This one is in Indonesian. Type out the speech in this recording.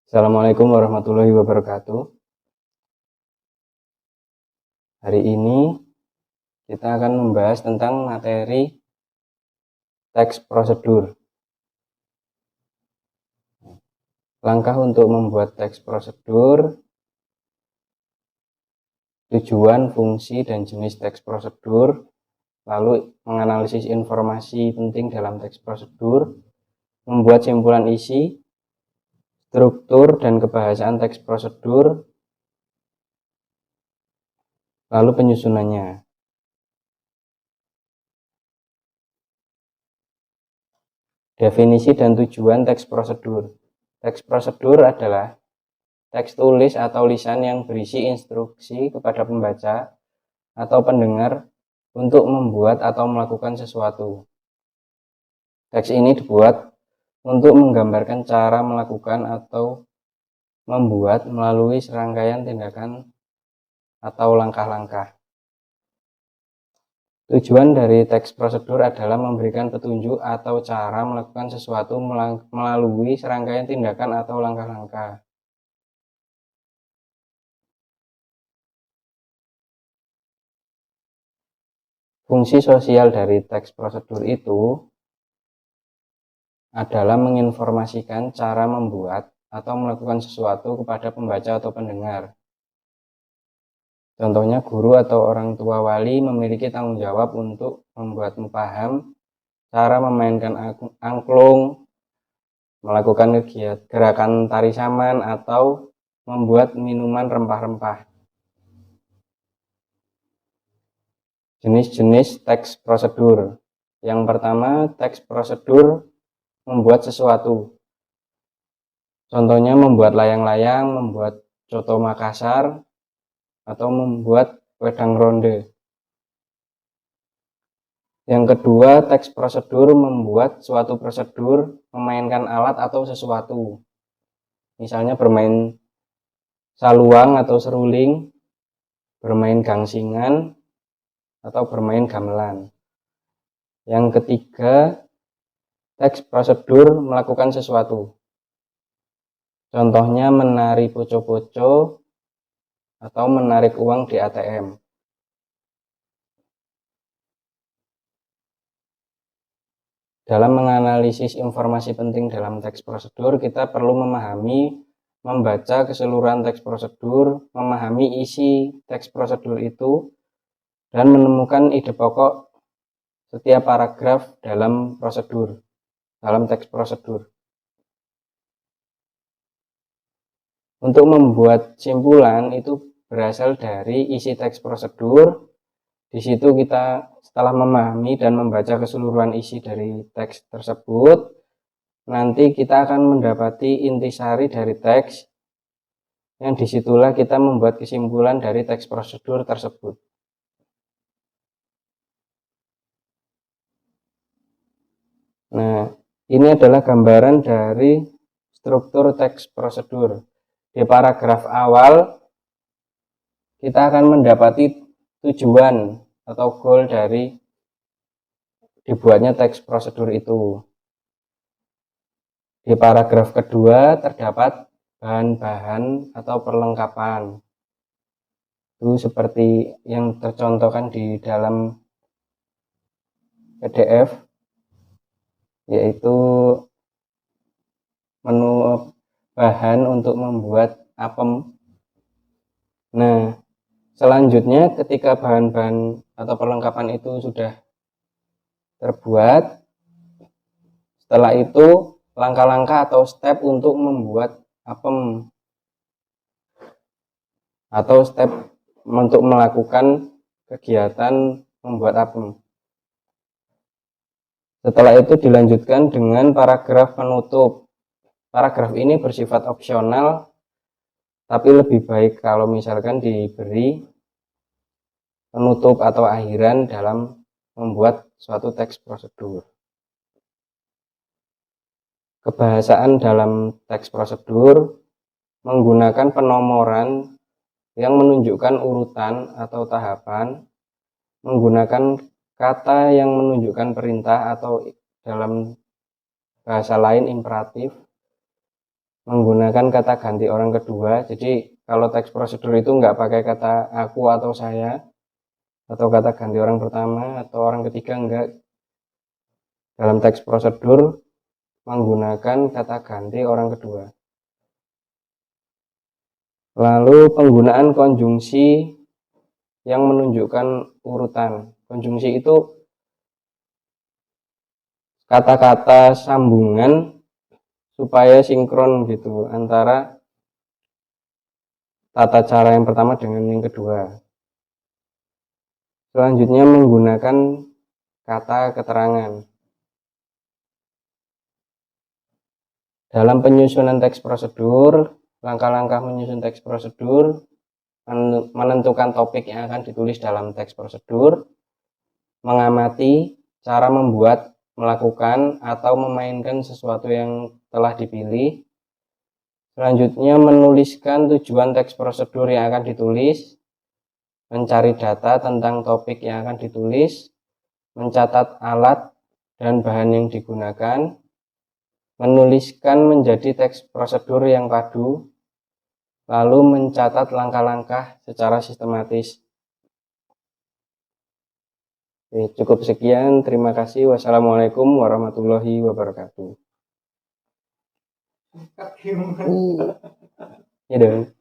Assalamualaikum warahmatullahi wabarakatuh. Hari ini kita akan membahas tentang materi teks prosedur. Langkah untuk membuat teks prosedur, tujuan, fungsi, dan jenis teks prosedur, lalu menganalisis informasi penting dalam teks prosedur, membuat simpulan isi, struktur dan kebahasaan teks prosedur, lalu penyusunannya. Definisi dan tujuan teks prosedur. Teks prosedur adalah teks tulis atau lisan yang berisi instruksi kepada pembaca atau pendengar untuk membuat atau melakukan sesuatu. Teks ini dibuat untuk menggambarkan cara melakukan atau membuat melalui serangkaian tindakan atau langkah-langkah. Tujuan dari teks prosedur adalah memberikan petunjuk atau cara melakukan sesuatu melalui serangkaian tindakan atau langkah-langkah. Fungsi sosial dari teks prosedur itu adalah menginformasikan cara membuat atau melakukan sesuatu kepada pembaca atau pendengar. Contohnya, guru atau orang tua wali memiliki tanggung jawab untuk membuatmu paham cara memainkan angklung, melakukan gerakan tari saman, atau membuat minuman rempah-rempah. Jenis-jenis teks prosedur. Yang pertama, teks prosedur membuat sesuatu. Contohnya membuat layang-layang, membuat coto Makassar, atau membuat wedang ronde. Yang kedua, teks prosedur membuat suatu prosedur, memainkan alat atau sesuatu. Misalnya bermain saluang atau seruling, bermain gangsingan, atau bermain gamelan. Yang ketiga, teks prosedur melakukan sesuatu. Contohnya menari poco-poco atau menarik uang di ATM. Dalam menganalisis informasi penting dalam teks prosedur, kita perlu membaca keseluruhan teks prosedur, memahami isi teks prosedur itu, dan menemukan ide pokok setiap paragraf dalam teks prosedur. Untuk membuat simpulan itu berasal dari isi teks prosedur. Di situ kita setelah memahami dan membaca keseluruhan isi dari teks tersebut, nanti kita akan mendapati intisari dari teks, yang disitulah kita membuat kesimpulan dari teks prosedur tersebut. Nah, ini adalah gambaran dari struktur teks prosedur. Di paragraf awal, kita akan mendapati tujuan atau goal dari dibuatnya teks prosedur itu. Di paragraf kedua terdapat bahan-bahan atau perlengkapan. Itu seperti yang tercontohkan di dalam PDF, yaitu menu bahan untuk membuat apem. Nah, selanjutnya ketika bahan-bahan atau perlengkapan itu sudah terbuat, setelah itu langkah-langkah atau step untuk membuat apem atau step untuk melakukan kegiatan membuat apem. Setelah itu dilanjutkan dengan paragraf penutup. Paragraf ini bersifat opsional, tapi lebih baik kalau misalkan diberi penutup atau akhiran dalam membuat suatu teks prosedur. Kebahasaan dalam teks prosedur menggunakan penomoran yang menunjukkan urutan atau tahapan, menggunakan kata yang menunjukkan perintah atau dalam bahasa lain imperatif, menggunakan kata ganti orang kedua. Jadi kalau teks prosedur itu nggak pakai kata aku atau saya, atau kata ganti orang pertama atau orang ketiga, enggak. Dalam teks prosedur menggunakan kata ganti orang kedua. Lalu penggunaan konjungsi yang menunjukkan urutan. Konjungsi itu kata-kata sambungan supaya sinkron gitu antara tata cara yang pertama dengan yang kedua. Selanjutnya menggunakan kata keterangan. Dalam penyusunan teks prosedur, langkah-langkah menyusun teks prosedur, menentukan topik yang akan ditulis dalam teks prosedur, mengamati cara membuat, melakukan, atau memainkan sesuatu yang telah dipilih. Selanjutnya menuliskan tujuan teks prosedur yang akan ditulis, mencari data tentang topik yang akan ditulis, mencatat alat dan bahan yang digunakan, menuliskan menjadi teks prosedur yang padu, lalu mencatat langkah-langkah secara sistematis. Oke, cukup sekian. Terima kasih. Wassalamualaikum warahmatullahi wabarakatuh. Ya dong.